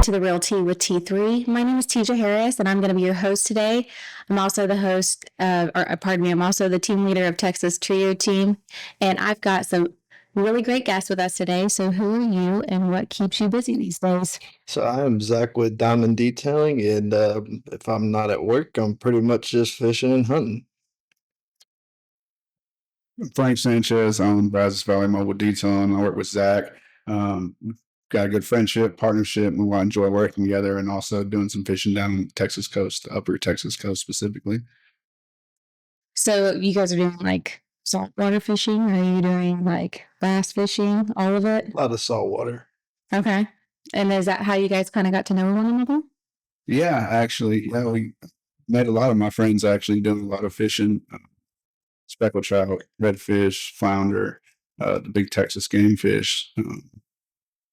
into the Real Tea with T3. My name is Tesia Harris, and I'm going to be your host today. I'm also the I'm also the team leader of Texas Trio Team, and I've got some really great guests with us today. So, who are you, and what keeps you busy these days? So I'm Zach with Diamond Detailing, and if I'm not at work, I'm pretty much just fishing and hunting. Frank Sanchez on Brazos Valley Mobile Detailing. I work with Zach. We've got a good friendship, partnership. We want to enjoy working together and also doing some fishing down the Texas coast, the upper Texas coast specifically. So, you guys are doing like saltwater fishing? Or are you doing like bass fishing? All of it? A lot of saltwater. Okay. And is that how you guys kind of got to know one another? Yeah, actually, we met a lot of my friends actually doing a lot of fishing, speckled trout, redfish, flounder, the big Texas game fish.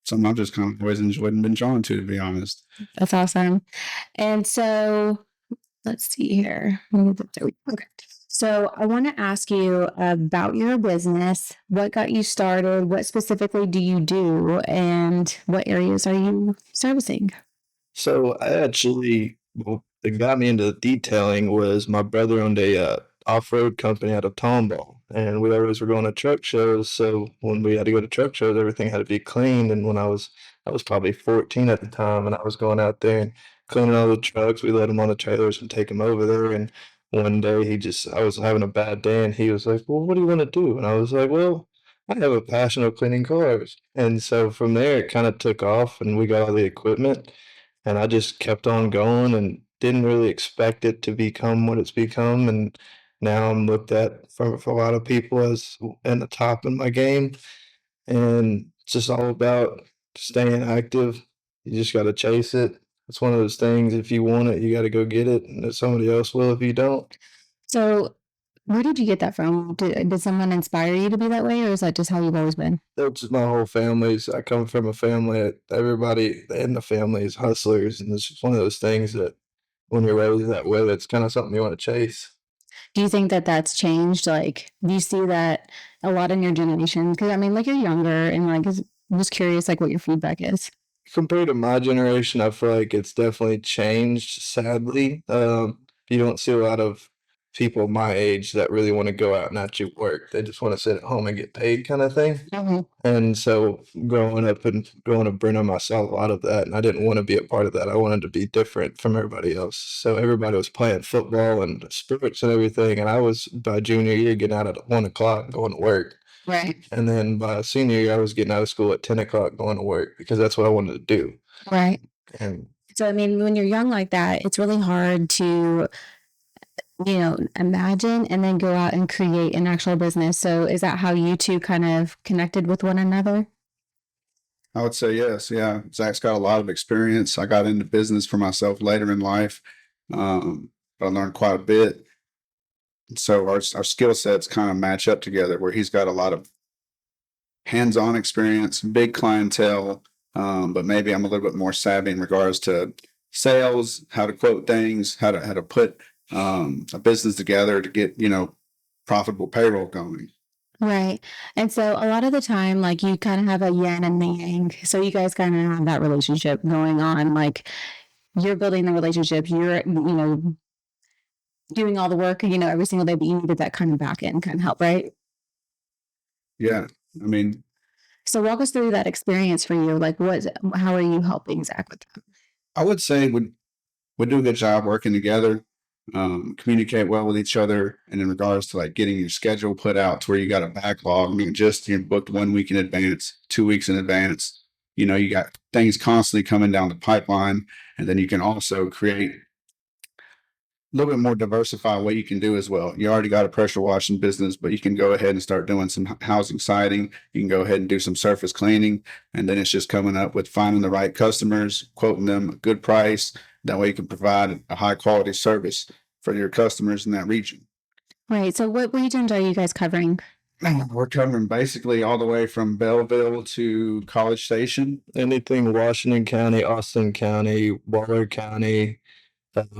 Something I've just kind of always enjoyed and been drawn to be honest. That's awesome. And so let's see here. Okay. So I want to ask you about your business. What got you started? What specifically do you do? And what areas are you servicing? So what got me into detailing was my brother owned a off-road company out of Tomball, and we always were going to truck shows. So when we had to go to truck shows, everything had to be cleaned. And when I was probably 14 at the time, and I was going out there and cleaning all the trucks. We let them on the trailers and take them over there. And one day I was having a bad day, and he was like, "Well, what do you want to do?" And I was like, "Well, I have a passion of cleaning cars." And so from there, it kind of took off, and we got all the equipment, and I just kept on going and didn't really expect it to become what it's become. And now I'm looked at for a lot of people as in the top in my game, and it's just all about staying active. You just got to chase it. It's one of those things. If you want it, you got to go get it, and somebody else will if you don't. So where did you get that from? Did someone inspire you to be that way, or is that just how you've always been? That's just my whole family's. I come from a family. Everybody in the family is hustlers, and it's just one of those things that when you're raised that way, it's kind of something you want to chase. Do you think that that's changed? Like, do you see that a lot in your generation? Because I mean, like you're younger, and like, I'm just curious, like, what your feedback is. Compared to my generation, I feel like it's definitely changed, sadly. You don't see a lot of people my age that really want to go out and actually work. They just want to sit at home and get paid kind of thing. Mhm. And so growing up and growing up, Bruno, I saw a lot of that, and I didn't want to be a part of that. I wanted to be different from everybody else. So everybody was playing football and sports and everything, and I was by junior year getting out at 1 o'clock and going to work. Right. And then by senior year, I was getting out of school at 10 o'clock going to work because that's what I wanted to do. Right. And So, I mean, when you're young like that, it's really hard to, imagine and then go out and create an actual business. So, is that how you two kind of connected with one another? I would say yes. Yeah. Zach's got a lot of experience. I got into business for myself later in life. But I learned quite a bit. So our skill sets kind of match up together where he's got a lot of hands-on experience, big clientele, but maybe I'm a little bit more savvy in regards to sales, how to quote things, how to put a business together to get, profitable payroll going. Right. And so a lot of the time, like you kind of have a yin and the yang. So you guys kind of have that relationship going on. Like you're building the relationship, you're, doing all the work, every single day, but you needed that kind of back end kind of help, right? Yeah. I mean, So walk us through that experience for you. Like how are you helping Zach with that? I would say we do a good job working together, communicate well with each other, and in regards to like getting your schedule put out to where you got a backlog, not just you're booked 1 week in advance, 2 weeks in advance. You got things constantly coming down the pipeline, and then you can also create a little bit more diversified what you can do as well. You already got a pressure washing business, but you can go ahead and start doing some housing siding. You can go ahead and do some surface cleaning, and then it's just coming up with finding the right customers, quoting them a good price. That way you can provide a high quality service for your customers in that region. Right. So what regions are you guys covering? We're covering basically all the way from Belleville to College Station. anything Washington County, Austin County, Waller County.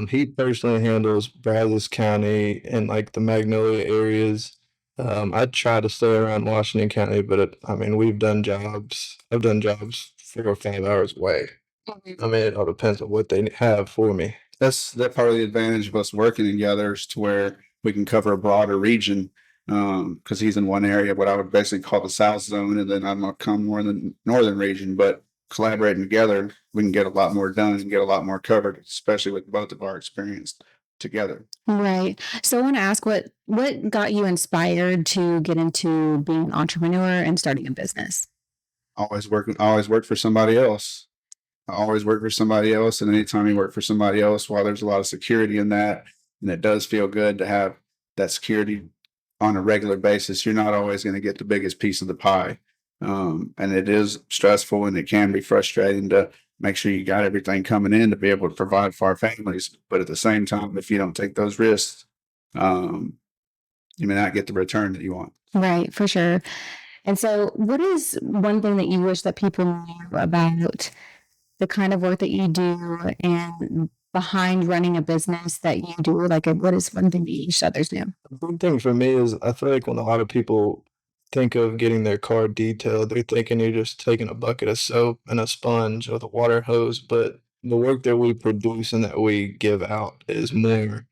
He personally handles Brazos County and like the Magnolia areas. I try to stay around Washington County, but I mean, we've done jobs. I've done jobs 4 or 5 hours away. Mhm. I mean, it all depends on what they have for me. That's that part of the advantage of us working together is to where we can cover a broader region. Because he's in one area, what I would basically call the South Zone, and then I'm gonna come more in the northern region. But collaborating together, we can get a lot more done and get a lot more covered, especially with both of our experience together. Right. So I want to ask what got you inspired to get into being an entrepreneur and starting a business? Always work for somebody else. I always work for somebody else. And anytime you work for somebody else, while there's a lot of security in that, and it does feel good to have that security on a regular basis, you're not always going to get the biggest piece of the pie. And it is stressful and it can be frustrating to make sure you got everything coming in to be able to provide for our families. But at the same time, if you don't take those risks, um, you may not get the return that you want. Right, for sure. And so, what is one thing that you wish that people knew about the kind of work that you do and behind running a business that you do? Like, what is one thing that you wish others knew? The big thing for me is I feel like when a lot of people think of getting their car detailed, they're thinking you're just taking a bucket of soap and a sponge with a water hose, but the work that we produce and that we give out is more.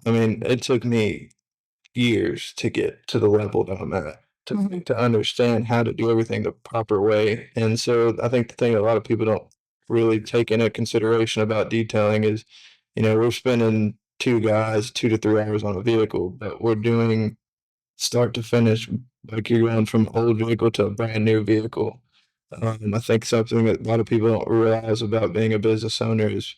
I mean, it took me years to get to the level that I'm at, Mhm. to understand how to do everything the proper way. And so I think the thing a lot of people don't really take into consideration about detailing is, we're spending two guys 2 to 3 hours on a vehicle, but we're doing start to finish, like you're going from an old vehicle to a brand new vehicle. I think something that a lot of people don't realize about being a business owner is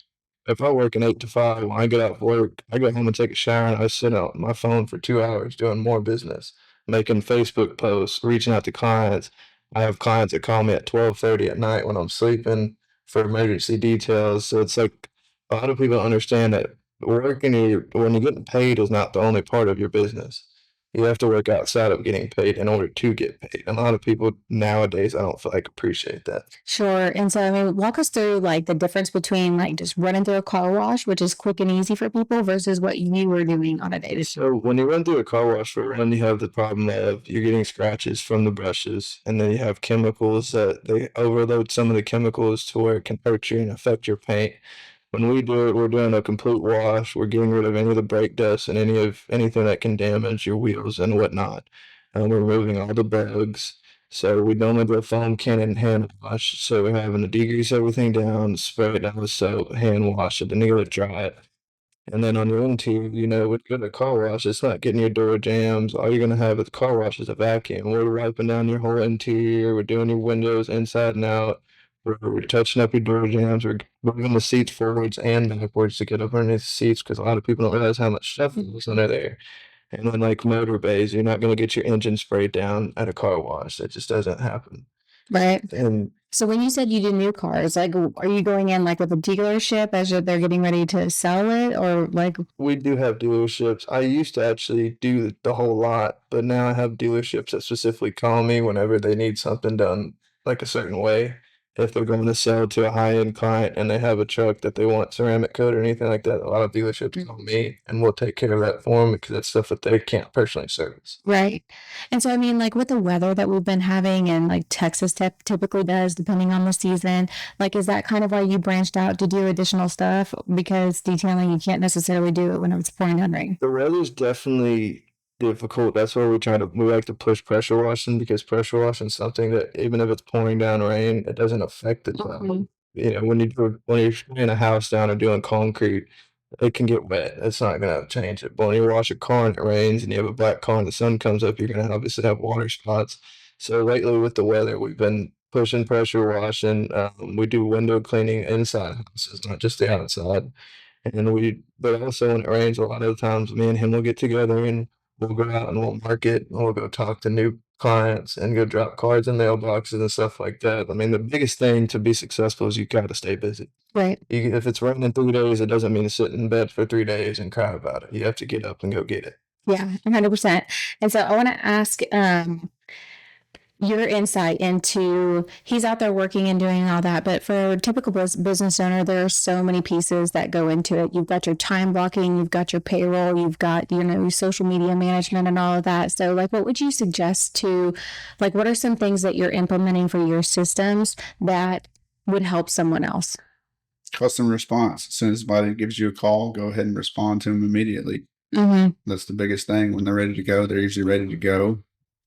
if I work an 8 to 5, when I get out of work, I go home and take a shower and I sit on my phone for 2 hours doing more business, making Facebook posts, reaching out to clients. I have clients that call me at 12:30 at night when I'm sleeping for emergency details. So it's like a lot of people don't understand that when you're getting paid is not the only part of your business. You have to work outside of getting paid in order to get paid. And a lot of people nowadays, I don't feel like appreciate that. Sure. And so, I mean, walk us through like the difference between like just running through a car wash, which is quick and easy for people, versus what you were doing on a day to day. So when you run through a car wash, for one, you have the problem of you're getting scratches from the brushes, and then you have chemicals that they overload some of the chemicals to where it can hurt you and affect your paint. When we do it, we're doing a complete wash. We're getting rid of any of the brake dust and anything that can damage your wheels and whatnot. We're removing all the bugs. So we normally do a foam cannon hand wash. So we're having to degrease everything down, spray it down with soap, hand wash it, and then let it dry it. And then on your interior, with a car wash, it's not getting your door jams. All you're gonna have at the car wash is a vacuum. We're wiping down your whole interior. We're doing your windows inside and out. We're touching up your door jams. We're moving the seats forwards and backwards to get up underneath the seats because a lot of people don't realize how much stuff is under there. And then like motor bays, you're not gonna get your engine sprayed down at a car wash. That just doesn't happen. Right. And So when you said you do new cars, like, are you going in like with a dealership as they're getting ready to sell it, or like? we do have dealerships. I used to actually do the whole lot, but now I have dealerships that specifically call me whenever they need something done like a certain way. If they're going to sell to a high-end client and they have a truck that they want ceramic coat or anything like that, a lot of dealerships call me and we'll take care of that for them because that's stuff that they can't personally service. Right. And so, I mean, like with the weather that we've been having and like Texas typically does, depending on the season, like, is that kind of why you branched out to do additional stuff? Because detailing, you can't necessarily do it when it's pouring down rain. The weather's definitely difficult. That's why we like to push pressure washing because pressure washing is something that even if it's pouring down rain, it doesn't affect the job. Mhm. When you're spraying a house down or doing concrete, it can get wet. It's not gonna change it. But when you wash a car and it rains and you have a black car and the sun comes up, you're gonna obviously have water spots. So lately with the weather, we've been pushing pressure washing. We do window cleaning inside houses, not just the outside. But also when it rains, a lot of the times me and him will get together and we'll go out and we'll market and we'll go talk to new clients and go drop cards in mailboxes and stuff like that. I mean, the biggest thing to be successful is you got to stay busy. Right. If it's raining 3 days, it doesn't mean to sit in bed for 3 days and cry about it. You have to get up and go get it. Yeah, 100%. And so I want to ask your insight into he's out there working and doing all that, but for a typical business owner, there are so many pieces that go into it. You've got your time blocking, you've got your payroll, you've got your social media management and all of that. So like, what would you suggest to, like, what are some things that you're implementing for your systems that would help someone else? customer response. As soon as somebody gives you a call, go ahead and respond to them immediately. Mhm. That's the biggest thing. When they're ready to go, they're usually ready to go,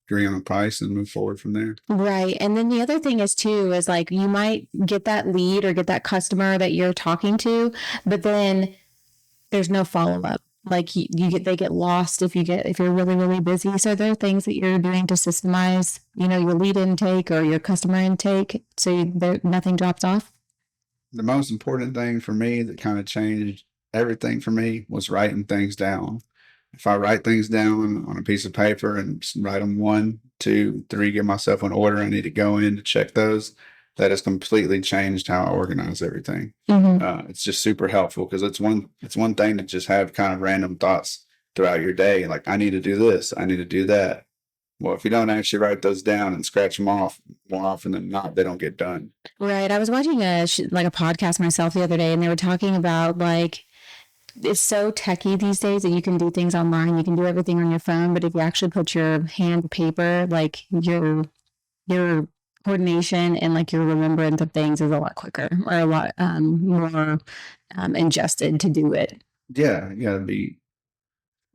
agree on a price, and move forward from there. Right. And then the other thing is too, is like you might get that lead or get that customer that you're talking to, but then there's no follow up. Like they get lost if you're really, really busy. So there are things that you're doing to systemize, your lead intake or your customer intake. So nothing drops off. The most important thing for me that kind of changed everything for me was writing things down. If I write things down on a piece of paper and write them 1, 2, 3, give myself an order I need to go in to check those, that has completely changed how I organize everything. It's just super helpful because it's one thing to just have kind of random thoughts throughout your day, like I need to do this, I need to do that. Well, if you don't actually write those down and scratch them off, more often than not, they don't get done. Right. I was watching a podcast myself the other day, and they were talking about like it's so techy these days that you can do things online. You can do everything on your phone, but if you actually put your hand to paper, like your coordination and like your remembrance of things is a lot quicker or a lot more ingested to do it. Yeah, you gotta be.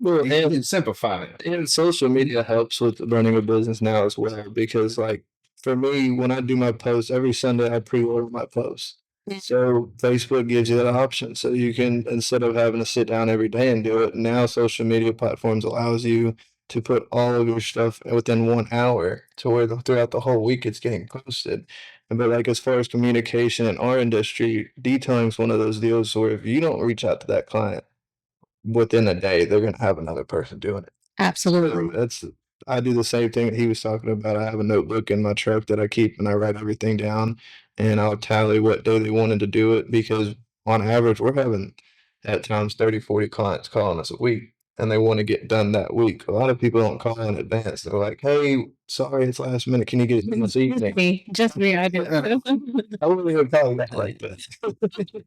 Well, You can simplify it. and social media helps with running a business now as well because, like, for me, when I do my posts every Sunday, I pre-order my posts. So Facebook gives you that option, so you can instead of having to sit down every day and do it, now social media platforms allows you to put all of your stuff within 1 hour to where throughout the whole week it's getting posted. But like as far as communication in our industry, detailing is one of those deals where if you don't reach out to that client within a day, they're gonna have another person doing it. Absolutely. So that's I do the same thing that he was talking about. I have a notebook in my truck that I keep and I write everything down and I'll tally what day they wanted to do it because on average we're having at times 30, 40 clients calling us a week and they want to get done that week. A lot of people don't call in advance. They're like, hey, sorry, it's last minute. Can you get it done this evening? Just me. I do. I wouldn't even call that like that.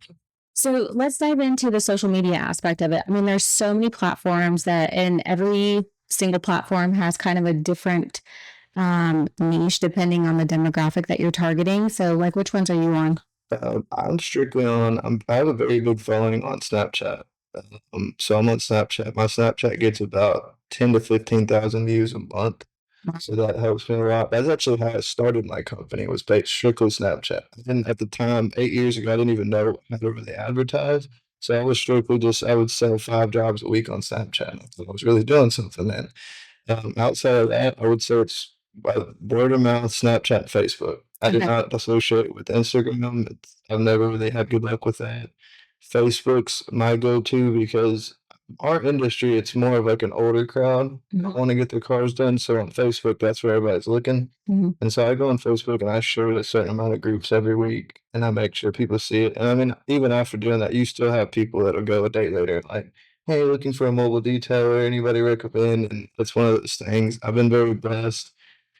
So let's dive into the social media aspect of it. I mean, there's so many platforms that, and every single platform has kind of a different niche depending on the demographic that you're targeting. So, like, which ones are you on? I'm strictly on. I have a very good following on Snapchat. So I'm on Snapchat. My Snapchat gets about 10 to 15,000 views a month. So that helps me a lot. That's actually how I started my company was based strictly Snapchat. I didn't at the time, 8 years ago, I didn't even know how to really advertise. So I was strictly just I would sell 5 jobs a week on Snapchat. I thought I was really doing something then. Outside of that, I would say it's by word of mouth, Snapchat, Facebook. I did Okay. not associate with Instagram. I've never really had good luck with that. Facebook's my go-to because our industry, it's more of like an older crowd that want to get their cars done. So on Facebook, that's where everybody's looking. Mhm. And so I go on Facebook and I share a certain amount of groups every week and I make sure people see it. And I mean, even after doing that, you still have people that'll go a day later, like, hey, looking for a mobile detailer, anybody recommend? And it's one of those things. I've been very blessed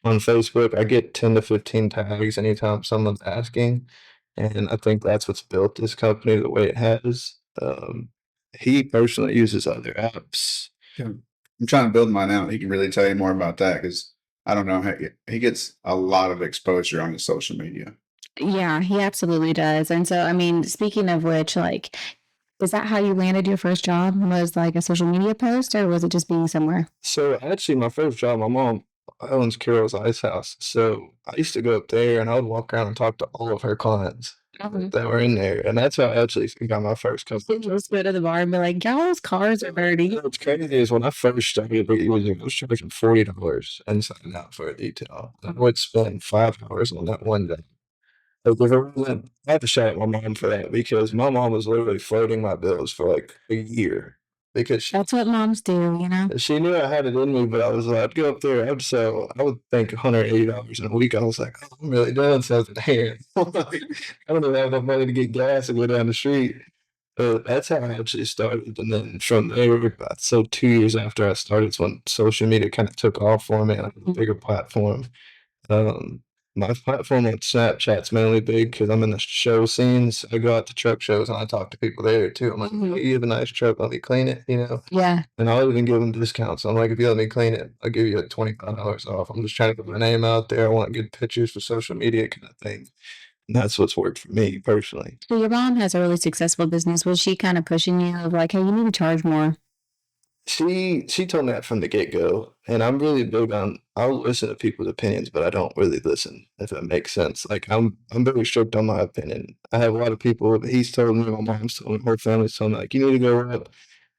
on Facebook. I get 10 to 15 tags anytime someone's asking. And I think that's what's built this company the way it has. He personally uses other apps. Yeah. I'm trying to build mine out. He can really tell you more about that because I don't know. He gets a lot of exposure on his social media. Yeah, he absolutely does. And so, I mean, speaking of which, like, is that how you landed your first job? Was like a social media post, or was it just being somewhere? So actually, my first job, my mom owns Carol's Ice House. So I used to go up there and I would walk around and talk to all of her clients that were in there. And that's how I actually got my first customer. Just go to the bar and be like, y'all's cars are dirty. What's crazy is when I first started, it was charging $40 inside and out for a detail. I would spend 5 hours on that one day. I had to shout at my mom for that because my mom was literally floating my bills for like a year because That's what moms do, you know? she knew I had it in me, but I was like, I'd go up there, I'd sell, I would think $180 in a week. I was like, oh, I'm really doing something here. I don't even have enough money to get gas and go down the street. That's how I actually started. And then from there, so 2 years after I started, it's when social media kind of took off for me, like a bigger platform. Um, my platform on Snapchat's mainly big because I'm in the show scenes. I go out to truck shows and I talk to people there too. I'm like, hey, you have a nice truck, let me clean it, Yeah. And I'll even give them discounts. I'm like, if you let me clean it, I'll give you like $25 off. I'm just trying to put my name out there. I want good pictures for social media kind of thing. And that's what's worked for me personally. So your mom has a really successful business. Was she kind of pushing you of like, hey, you need to charge more? She told me that from the get go, and I'm really big on I'll listen to people's opinions, but I don't really listen if it makes sense. Like I'm very strict on my opinion. I have a lot of people. He's told me, my mom's told me, her family's told me like you need to go up,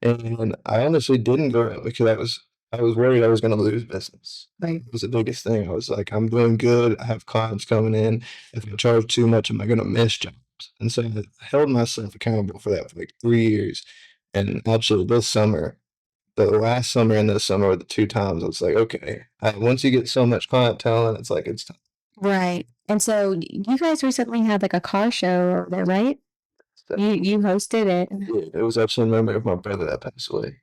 and I honestly didn't go up because I was worried I was going to lose business. Right. It was the biggest thing. I was like, I'm doing good. I have clients coming in. If I charge too much, am I going to miss jobs? And so I held myself accountable for that for like 3 years. And actually, this summer, the last summer and this summer were the two times I was like, okay, once you get so much clientele, and it's like it's time. Right. And so you guys recently had like a car show over there, right? So, You hosted it. yeah, it was actually in memory of my brother that passed away.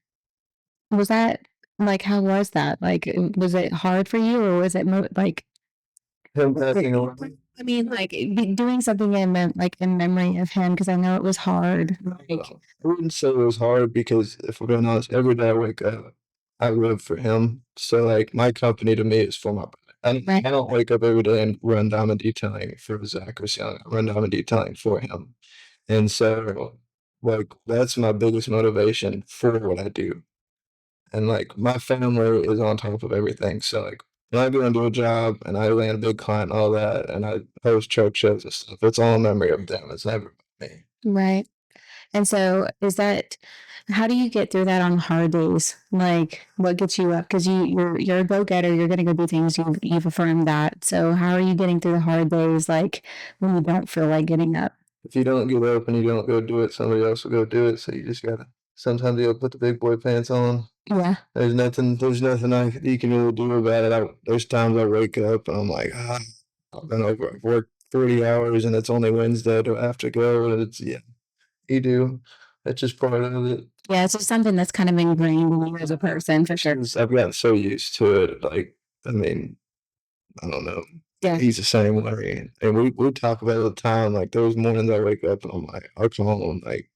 Was that like how was that? Like was it hard for you or was it like Him passing away. I mean like doing something like in memory of him because I know it was hard. Like I wouldn't say it was hard because if we're being honest, every day I wake up, I live for him. So like my company to me is for my brother. I right. don't wake up every day and run diamond detailing for Zach or Sienna. I run diamond detailing for him. And so like that's my biggest motivation for what I do. And like my family is on top of everything. So like when I go into a job and I land a big client and all that, and I host church shows and stuff, it's all in memory of them. It's never about me. Right. And so is that how do you get through that on hard days? Like what gets you up? Because you're a go-getter, you're gonna go do things, you've affirmed that. So how are you getting through the hard days like when you don't feel like getting up? If you don't get up and you don't go do it, somebody else will go do it. So you just gotta sometimes you gotta put the big boy pants on. Yeah. There's nothing you can really do about it. There's times I wake up and I'm like, I've worked 40 hours and it's only Wednesday. Do I have to go? And it's yeah, you do. That's just part of it. Yeah, it's just something that's kind of ingrained in you as a person for sure. I've gotten so used to it. Like, I mean, I don't know. Yeah. He's the same way. And we talk about it all the time. Like those mornings I wake up and I'm like, I'll call him like,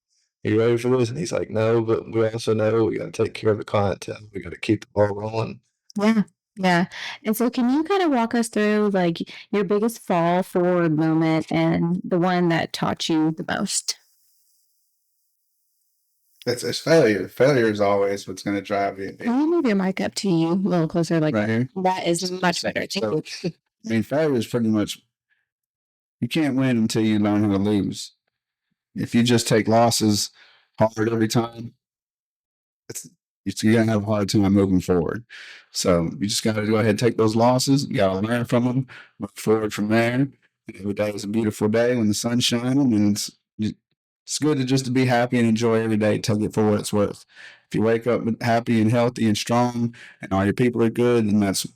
are you ready for this? And he's like, no, but we also know we gotta take care of the clientele. We gotta keep the ball rolling. Yeah. Yeah. And so can you kind of walk us through like your biggest fall forward moment and the one that taught you the most? It's failure. Failure is always what's going to drive you. Can you move your mic up to you a little closer? Like Right here. that is much better. So, I mean, failure is pretty much you can't win until you learn how to lose. If you just take losses hard every time, you're gonna have a hard time moving forward. So you just gotta go ahead and take those losses. You gotta learn from them, move forward from there. And every day is a beautiful day when the sun's shining, and it's good to just to be happy and enjoy every day. Take it for what it's worth. If you wake up happy and healthy and strong, and all your people are good, then that's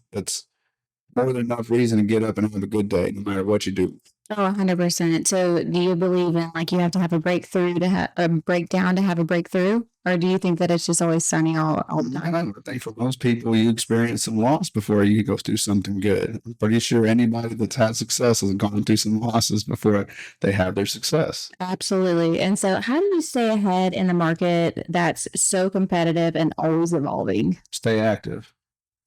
more than enough reason to get up and have a good day, no matter what you do. Oh, 100%. So do you believe in like you have to have a breakthrough to have a breakdown to have a breakthrough? Or do you think that it's just always sunny all the time? I think for most people, you experience some loss before you go through something good. I'm pretty sure anybody that's had success has gone through some losses before they have their success. Absolutely. And so how do you stay ahead in the market that's so competitive and always evolving? Stay active.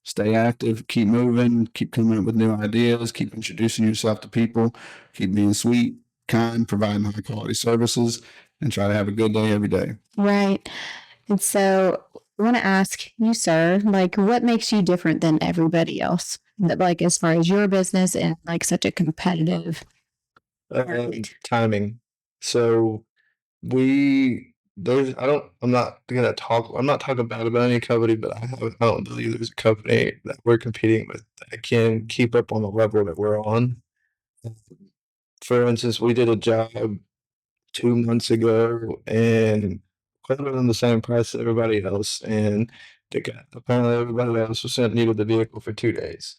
Stay active, keep moving, keep coming up with new ideas, keep introducing yourself to people, keep being sweet, kind, providing high quality services, and try to have a good day every day. Right. And so I want to ask you, sir, like what makes you different than everybody else? Like as far as your business and like such a competitive market? Timing. So we there's I don't I'm not talking bad about any company, but I don't believe there's a company that we're competing with that can keep up on the level that we're on. For instance, we did a job 2 months ago and quoted them the same price as everybody else, and apparently everybody else needed the vehicle for 2 days.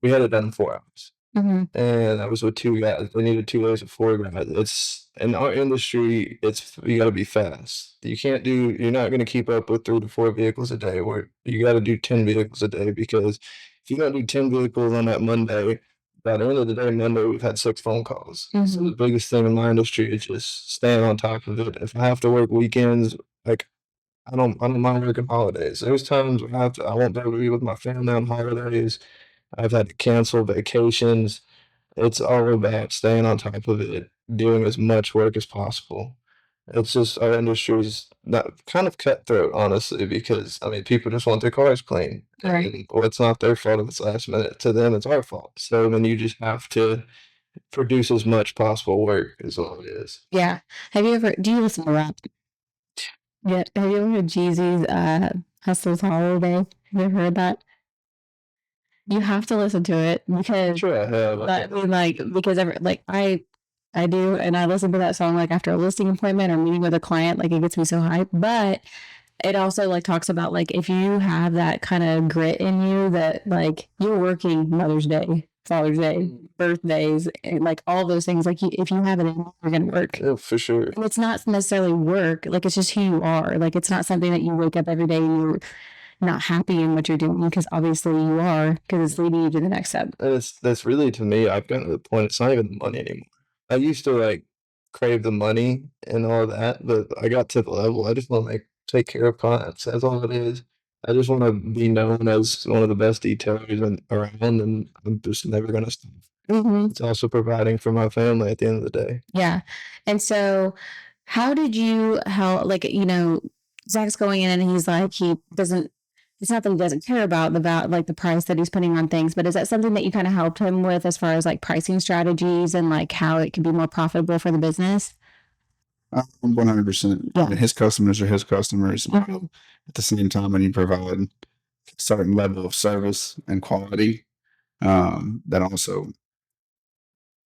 We had it done in 4 hours. Mhm. And I was with two guys. They needed 2 days of 4 guys. It's in our industry. It's you got to be fast. You can't do. You're not going to keep up with 3 to 4 vehicles a day. Or you got to do 10 vehicles a day because if you don't do 10 vehicles on that Monday, by the end of the day, Monday we've had 6 phone calls. So the biggest thing in my industry is just staying on top of it. If I have to work weekends, like I don't mind working holidays. There's times where I won't be able to be with my family on holidays. I've had to cancel vacations. it's all about staying on top of it, doing as much work as possible. It's just our industry's not kind of cutthroat, honestly, because I mean, people just want their cars clean. Right. And well, it's not their fault if it's last minute. To them, it's our fault. So then you just have to produce as much possible work is all it is. Yeah. Do you listen to rap? Yeah. Have you ever heard Jeezy's Hustle's Holiday? Have you ever heard that? You have to listen to it because Sure, I have. I mean, like, because I do, and I listen to that song like after a listing appointment or meeting with a client, like it gets me so hyped. But it also like talks about like if you have that kind of grit in you that like you're working Mother's Day, Father's Day, birthdays, and like all those things, like if you have it in you, you're gonna work. Yeah, for sure. And it's not necessarily work, like it's just who you are. Like it's not something that you wake up every day and you're not happy in what you're doing because obviously you are because it's leading you to the next step. And that's really to me, I've gotten to the point it's not even the money anymore. I used to like crave the money and all that, but I got to the level I just want to like take care of clients. That's all it is. I just want to be known as one of the best detailers around, and I'm just never gonna stop. Mm-hmm. It's also providing for my family at the end of the day. Yeah. And so, how did you help? Like, Zach's going in and he's like, he doesn't, it's not that he doesn't care about like the price that he's putting on things, but is that something that you kind of helped him with as far as like pricing strategies and like how it can be more profitable for the business? 100%. Yeah. His customers are his customers. Mhm. At the same time, when you provide a certain level of service and quality, that also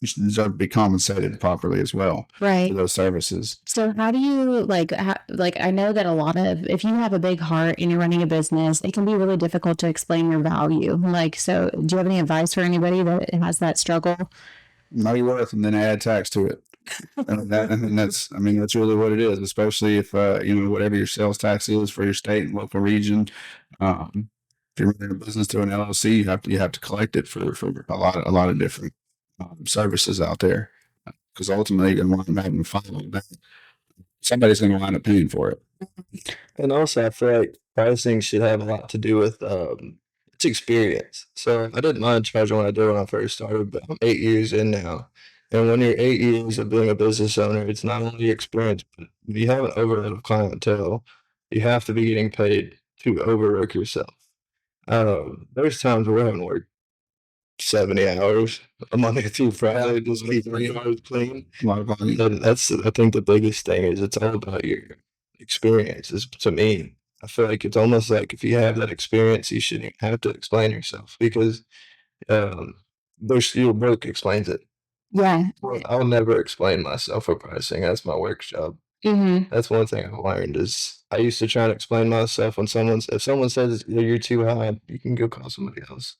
you should deserve to be compensated properly as well for Right. those services. So how do you like I know that a lot of if you have a big heart and you're running a business, it can be really difficult to explain your value. Like, so do you have any advice for anybody that has that struggle? Know your worth and then add tax to it. And that's, I mean, that's really what it is, especially if, whatever your sales tax is for your state and local region. If you're running a business through an LLC, you have to collect it for a lot of different services out there. Because ultimately, you're going to wind up having to file it back. Somebody's going to wind up paying for it. And also, I feel like pricing should have a lot to do with its experience. So I didn't mind charging what I did when I first started, but I'm 8 years in now. And when you're 8 years of being a business owner, it's not only experience, but if you have an overload of clientele, you have to be getting paid to overwork yourself. There's times where we're having to work 70 hours a Monday through Friday, just keep 3 hours clean. A lot of volume. And that's, I think, the biggest thing is it's all about your experiences. To me, I feel like it's almost like if you have that experience, you shouldn't have to explain yourself because um, there's your work explains it. Yeah. Well, I'll never explain myself for pricing. That's my work job. Mm-hmm. That's one thing I've learned is I used to try to explain myself when if someone says you're too high, you can go call somebody else.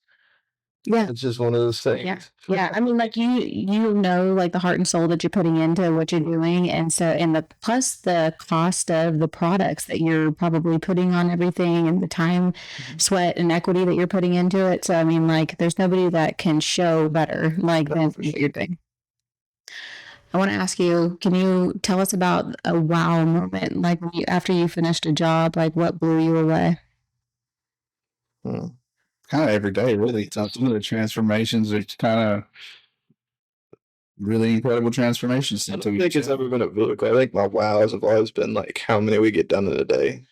Yeah. It's just one of those things. Yeah. Yeah. I mean, like you know, like the heart and soul that you're putting into what you're doing. And so, and the plus the cost of the products that you're probably putting on everything and the time, sweat, and equity that you're putting into it. So, I mean, like there's nobody that can show better like than what you're doing. I want to ask you, can you tell us about a wow moment? Like when after you finished a job, like what blew you away? Hmm. Kind of every day, really. Some of the transformations are kind of really incredible transformations. I don't think it's ever been a vehicle. I think my wows have always been like how many we get done in a day.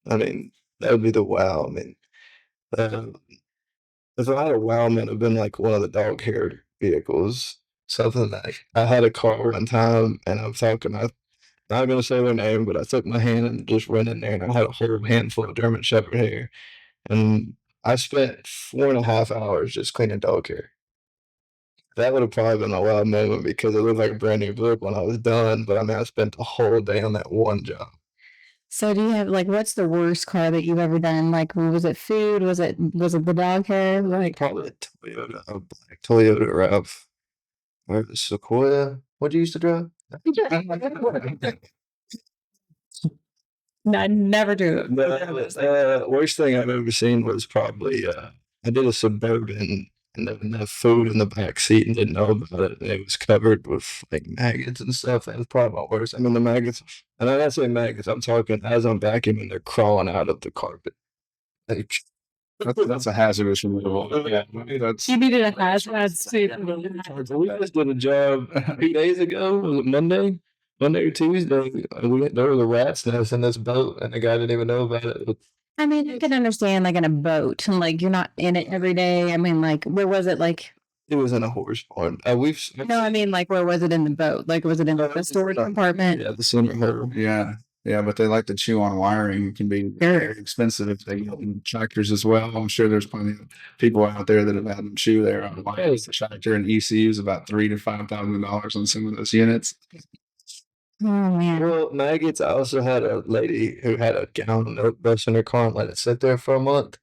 I mean, that would be the wow. I mean, uh, if I had a wow, man, it'd been like one of the dog haired vehicles. Something like I had a car one time and I'm talking, I'm not gonna say their name, but I took my hand and just went in there and I had a whole handful of German Shepherd hair. And I spent 4.5 hours just cleaning dog hair. That would have probably been a wild moment because it looked like a brand new book when I was done. But I mean, I spent the whole day on that one job. So do you have like what's the worst car that you've ever done? Like was it food? Was it the dog hair? Like Probably a Toyota, a black Toyota RAV. Or the Sequoia. What you used to drive? no, I never do it. The worst thing I've ever seen was probably I did a Suburban and there was enough food in the back seat and didn't know about it. And it was covered with like maggots and stuff. That was probably my worst. I mean the maggots, and I'm not saying maggots. I'm talking as I'm vacuuming, they're crawling out of the carpet. Like That's a hazardous removal. Yeah, that's You needed a hazmat suit. We just did a job 2 days ago. Was it Monday? Monday or Tuesday? There was a rat's nest in this boat, and the guy didn't even know about it. I mean, I can understand like in a boat, like you're not in it every day. I mean, like where was it? Like It was in a horse barn. no, I mean like where was it in the boat? Like was it in the storage compartment? Yeah, the center hole. yeah. Yeah, but they like to chew on wiring. It can be Sure. very expensive if they get in tractors as well. I'm sure there's plenty of people out there that have had them chew there on wires. The tractor and ECU is about $3,000 to $5,000 on some of those units. Oh man. Well, maggots. I also had a lady who had a gallon of milk burst in her car and let it sit there for a month,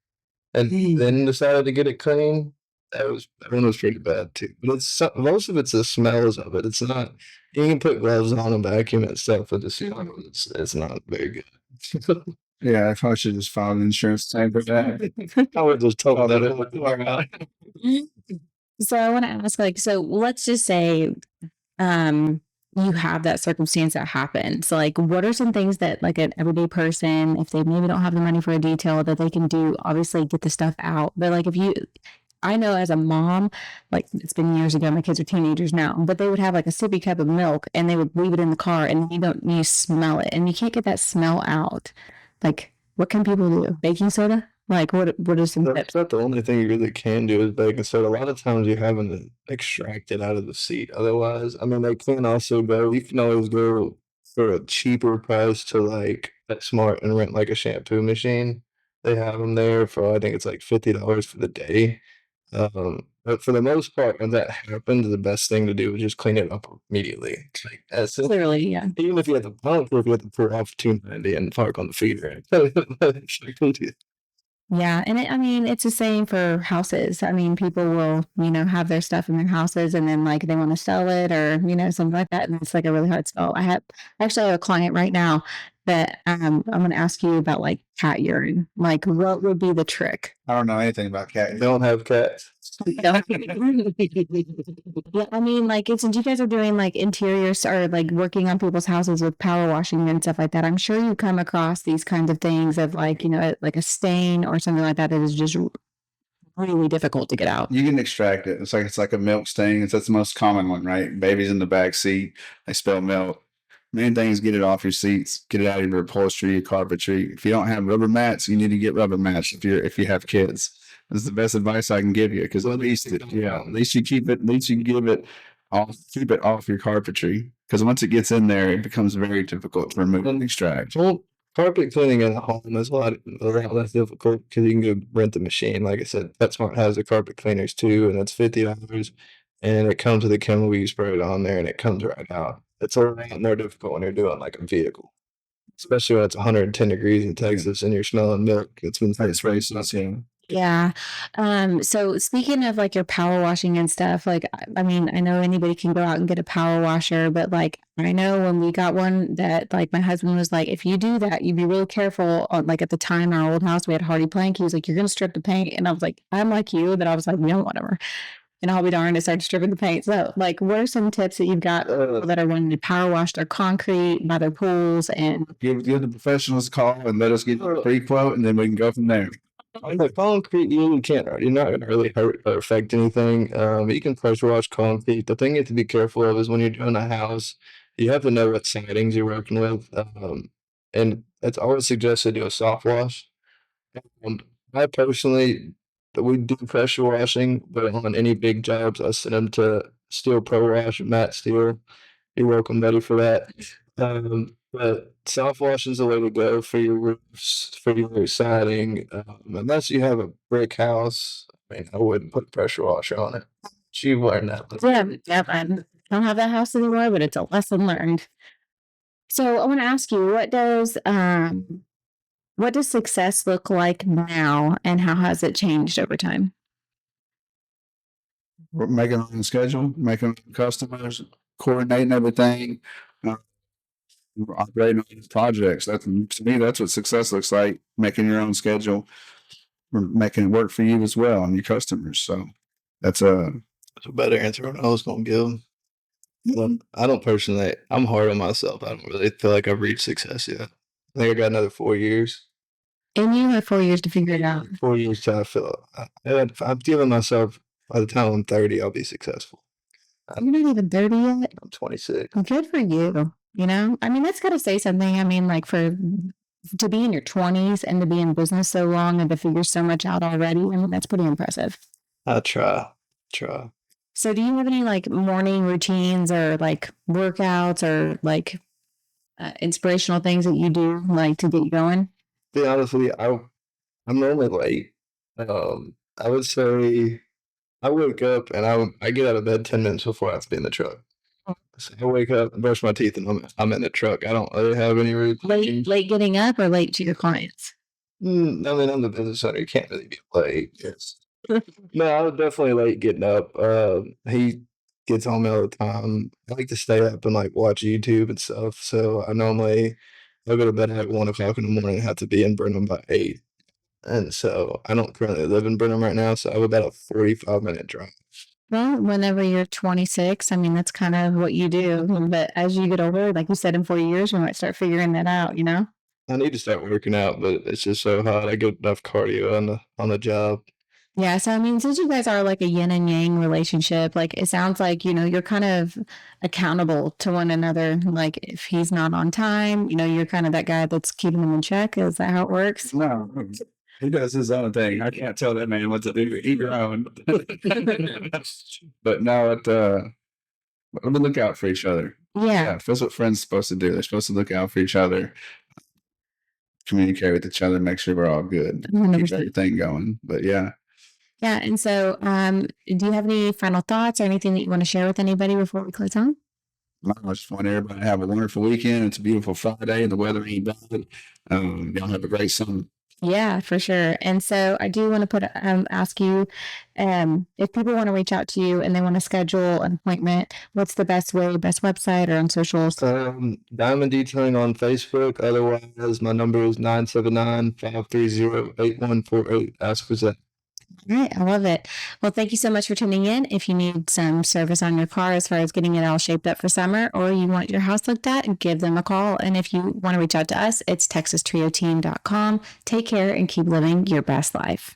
and then decided to get it clean. That one was pretty bad too. But most of it's the smells of it. It's not. You can put gloves on and vacuum and stuff, but the smell it's not very good. Yeah, I probably should just file an insurance claim for that. I would just told that it would work out. So I want to ask, like, so let's just say you have that circumstance that happens. Like, what are some things that like an everyday person, if they maybe don't have the money for a detail, that they can do? Obviously, get the stuff out. But like, if you, I know as a mom, like it's been years ago, my kids are teenagers now, but they would have like a sippy cup of milk and they would leave it in the car and you smell it and you can't get that smell out. Like, what can people do? Baking soda? Like, what are some That's tips? not the only thing you really can do is baking soda. A lot of times you're having to extract it out of the seed. Otherwise, I mean, they can also go. You can always go for a cheaper price to like PetSmart and rent like a shampoo machine. They have them there for I think it's like $50 for the day. But for the most part, when that happens, the best thing to do is just clean it up immediately. Like that's it. Clearly, yeah. Even if you have the pump, or if you have to pour off 290 and park on the feeder. Yeah, and I mean, it's the same for houses. I mean, people will, have their stuff in their houses and then like they want to sell it or, something like that. And it's like a really hard sell. I have a client right now that I'm going to ask you about like cat urine. Like, what would be the trick? I don't know anything about cat. Don't have cats. Yeah, I mean, like, since you guys are doing like interiors or like working on people's houses with power washing and stuff like that, I'm sure you come across these kinds of things of like, like a stain or something like that that is just really difficult to get out. You can extract it. It's like a milk stain. That's the most common one, right? Babies in the back seat, they spill milk. Main thing is get it off your seats, get it out of your upholstery, your carpentry. If you don't have rubber mats, you need to get rubber mats if you have kids. That's the best advice I can give you because at least you keep it. At least you give it off. Keep it off your carpentry because once it gets in there, it becomes very difficult to remove and extract. Well, carpet cleaning at home is a lot less difficult because you can go rent the machine. Like I said, PetSmart has the carpet cleaners too, and it's $50. And it comes with a chemical you spray it on there, and it comes right out. It's a lot more difficult when you're doing like a vehicle, especially when it's 110 degrees in Texas and you're smelling milk. It's been It's racist, yeah. Yeah. So speaking of like your power washing and stuff, like I mean, I know anybody can go out and get a power washer, but like I know when we got one that like my husband was like, if you do that, you be real careful. Like at the time, our old house, we had hardy plank. He was like, you're gonna strip the paint, and I was like, I'm like you, that I was like, yeah, whatever. And I'll be darned, I started stripping the paint. So, like, what are some tips that you've got for people that are wanting to power wash their concrete, by their pools, and Give the professionals a call and let us get a free quote, and then we can go from there. On the concrete, you can't. You're not going to really hurt or affect anything. You can pressure wash concrete. The thing you have to be careful of is when you're doing a house, you have to know what sidings you're working with. And it's always suggested to do a soft wash. I personally, we do pressure washing, but on any big jobs, I send them to Steel Pro Wash, Matt Steel. You're welcome, buddy, for that. But soft wash is the way to go for your roofs, for your siding. Unless you have a brick house, I mean, I wouldn't put pressure washer on it. You've learned that. yeah, I don't have that house anymore, but it's a lesson learned. So I want to ask you, what does success look like now, and how has it changed over time? We're making our own schedule, making customers, coordinating everything, we're operating on these projects. That's to me, that's what success looks like. Making your own schedule, we're making it work for you as well and your customers. So that's That's a better answer than I was going to give. Look, I don't personally, I'm hard on myself. I don't really feel like I've reached success yet. I think I got another 4 years. And you have 4 years to figure it out. 4 years till I feel I've given myself, by the time I'm 30, I'll be successful. You're not even 30 yet. I'm 26. Well, good for you. You know, I mean, that's got to say something. I mean, like to be in your 20s and to be in business so long and to figure so much out already. I mean, that's pretty impressive. I try. So, do you have any like morning routines or like workouts or like inspirational things that you do like to get you going? Be honest with you, I'm normally late. I would say I wake up and I get out of bed 10 minutes before I have to be in the truck. So I wake up, brush my teeth, and I'm in the truck. I don't really have any routine. Late getting up or late to your clients? I mean, I'm the business owner. You can't really be late. Yes. No, I was definitely late getting up. He gets on me all the time. I like to stay up and like watch YouTube and stuff. So I normally I'll go to bed at 1 o'clock in the morning and have to be in Burnham by 8. And so I don't currently live in Burnham right now, so I have about a 45-minute drive. Well, whenever you're 26, I mean, that's kind of what you do. But as you get older, like you said, in 4 years, you might start figuring that out, you know? I need to start working out, but it's just so hard. I get enough cardio on the job. Yeah. So, I mean, since you guys are like a yin and yang relationship, like it sounds like, you know, you're kind of accountable to one another. Like if he's not on time, you know, you're kind of that guy that's keeping him in check. Is that how it works? No, he does his own thing. I can't tell that man what to do. He grown. But no, we look out for each other. Yeah. Yeah, that's what friends are supposed to do. They're supposed to look out for each other, communicate with each other, make sure we're all good, keep 100%. everything going. But yeah, Yeah. And so, do you have any final thoughts or anything that you want to share with anybody before we close on? I just want everybody to have a wonderful weekend. It's a beautiful Friday and the weather ain't bad. Y'all have a great summer. Yeah, for sure. And so I do want to ask you, if people want to reach out to you and they want to schedule an appointment, what's the best way, best website or on socials? Diamond Detailing on Facebook. Otherwise, my number is 979-530-8148. Ask for Zach. All right, I love it. Well, thank you so much for tuning in. If you need some service on your car as far as getting it all shaped up for summer, or you want your house looked at, give them a call. And if you want to reach out to us, it's texastrioteam.com. Take care and keep living your best life.